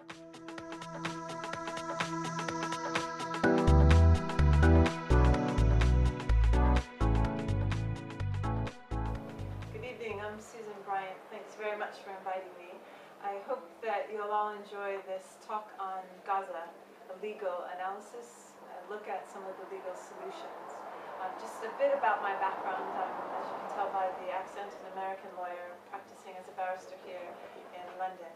Good evening, I'm Susan Bryant. Thanks very much for inviting me. I hope that you'll all enjoy this talk on Gaza, a legal analysis, a look at some of the legal solutions. Just a bit about my background. I'm, as you can tell by the accent, an American lawyer practicing as a barrister here in London.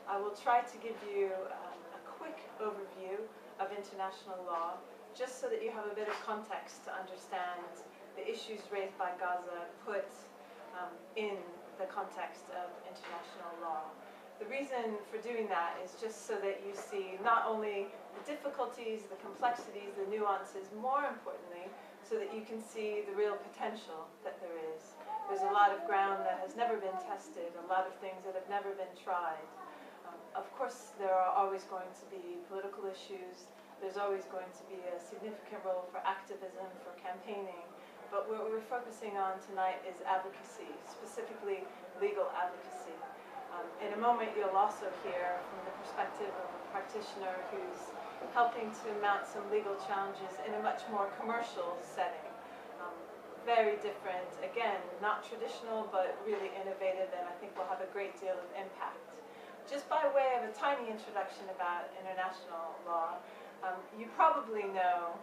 I will try to give you a quick overview of international law, just so that you have a bit of context to understand the issues raised by Gaza put in the context of international law. The reason for doing that is just so that you see not only the difficulties, the complexities, the nuances, more importantly, so that you can see the real potential that there is. There's a lot of ground that has never been tested, a lot of things that have never been tried. Of course, there are always going to be political issues. There's always going to be a significant role for activism, for campaigning. But what we're focusing on tonight is advocacy, specifically legal advocacy. In a moment, you'll also hear from the perspective of a practitioner who's helping to mount some legal challenges in a much more commercial setting. Very different, again, not traditional, but really innovative, and I think will have a great deal of impact. Just by way of a tiny introduction about international law, you probably know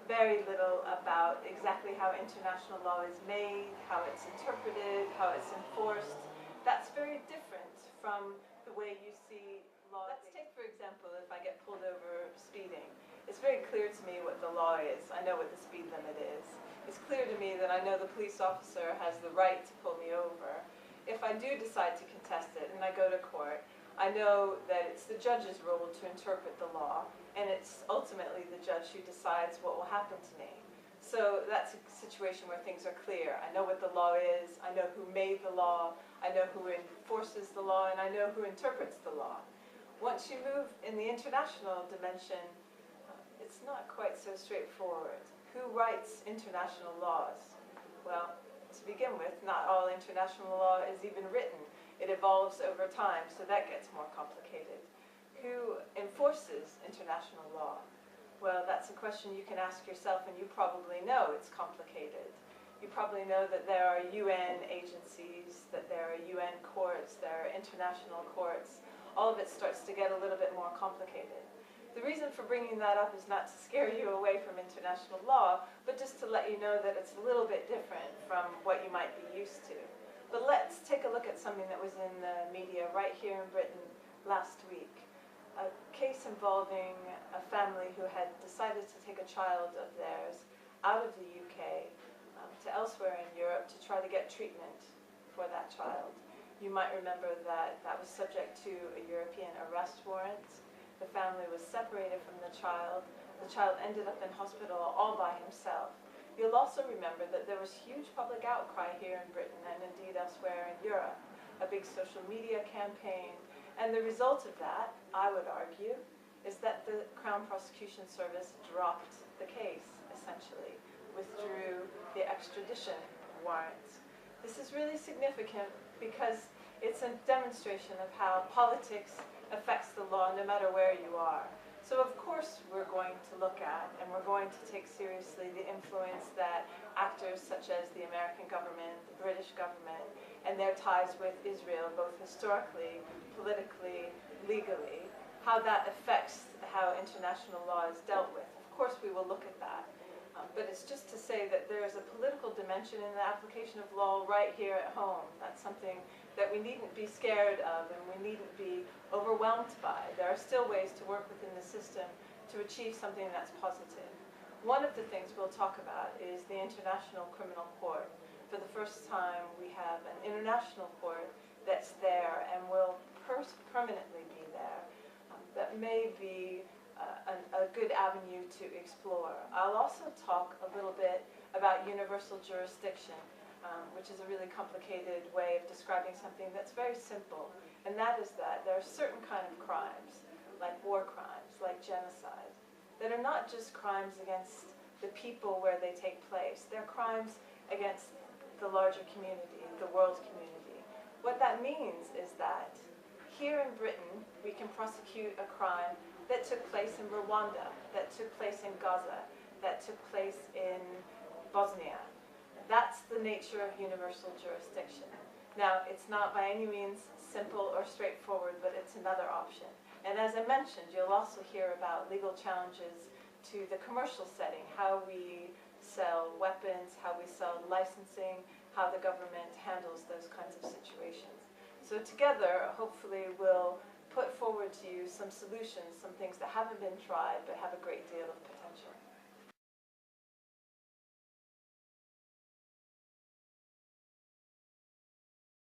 very little about exactly how international law is made, how it's interpreted, how it's enforced. That's very different from the way you see law. Let's take, for example, if I get pulled over speeding. It's very clear to me what the law is. I know what the speed limit is. It's clear to me that I know the police officer has the right to pull me over. If I do decide to contest it and I go to court, I know that it's the judge's role to interpret the law, and it's ultimately the judge who decides what will happen to me. So that's a situation where things are clear. I know what the law is, I know who made the law, I know who enforces the law, and I know who interprets the law. Once you move in the international dimension, it's not quite so straightforward. Who writes international laws? Well, to begin with, not all international law is even written. It evolves over time, so that gets more complicated. Who enforces international law? Well, that's a question you can ask yourself, and you probably know it's complicated. You probably know that there are UN agencies, that there are UN courts, there are international courts. All of it starts to get a little bit more complicated. The reason for bringing that up is not to scare you away from international law, but just to let you know that it's a little bit different from what you might be used to. But let's take a look at something that was in the media right here in Britain last week. A case involving a family who had decided to take a child of theirs out of the UK to elsewhere in Europe to try to get treatment for that child. You might remember that that was subject to a European arrest warrant. The family was separated from the child. The child ended up in hospital all by himself. You'll also remember that there was huge public outcry here in Britain and indeed elsewhere in Europe, a big social media campaign, and the result of that, I would argue, is that the Crown Prosecution Service dropped the case, essentially, withdrew the extradition warrant. This is really significant because it's a demonstration of how politics affects the law no matter where you are. So of course we're going to look at and we're going to take seriously the influence that actors such as the American government, the British government, and their ties with Israel, both historically, politically, legally, how that affects how international law is dealt with. Of course we will look at that. But it's just to say that there is a political dimension in the application of law right here at home. That's something that we needn't be scared of and we needn't be overwhelmed by. There are still ways to work within the system to achieve something that's positive. One of the things we'll talk about is the International Criminal Court. For the first time, we have an international court that's there and will permanently be there. That may be a good avenue to explore. I'll also talk a little bit about universal jurisdiction, which is a really complicated way of describing something that's very simple, and that is that there are certain kind of crimes, like war crimes, like genocide, that are not just crimes against the people where they take place. They're crimes against the larger community, the world community. What that means is that here in Britain, we can prosecute a crime that took place in Rwanda, that took place in Gaza, that took place in Bosnia. That's the nature of universal jurisdiction. Now, it's not by any means simple or straightforward, but it's another option. And as I mentioned, you'll also hear about legal challenges to the commercial setting, how we sell weapons, how we sell licensing, how the government handles those kinds of situations. So together, hopefully, we'll put forward to you some solutions, some things that haven't been tried but have a great deal of potential.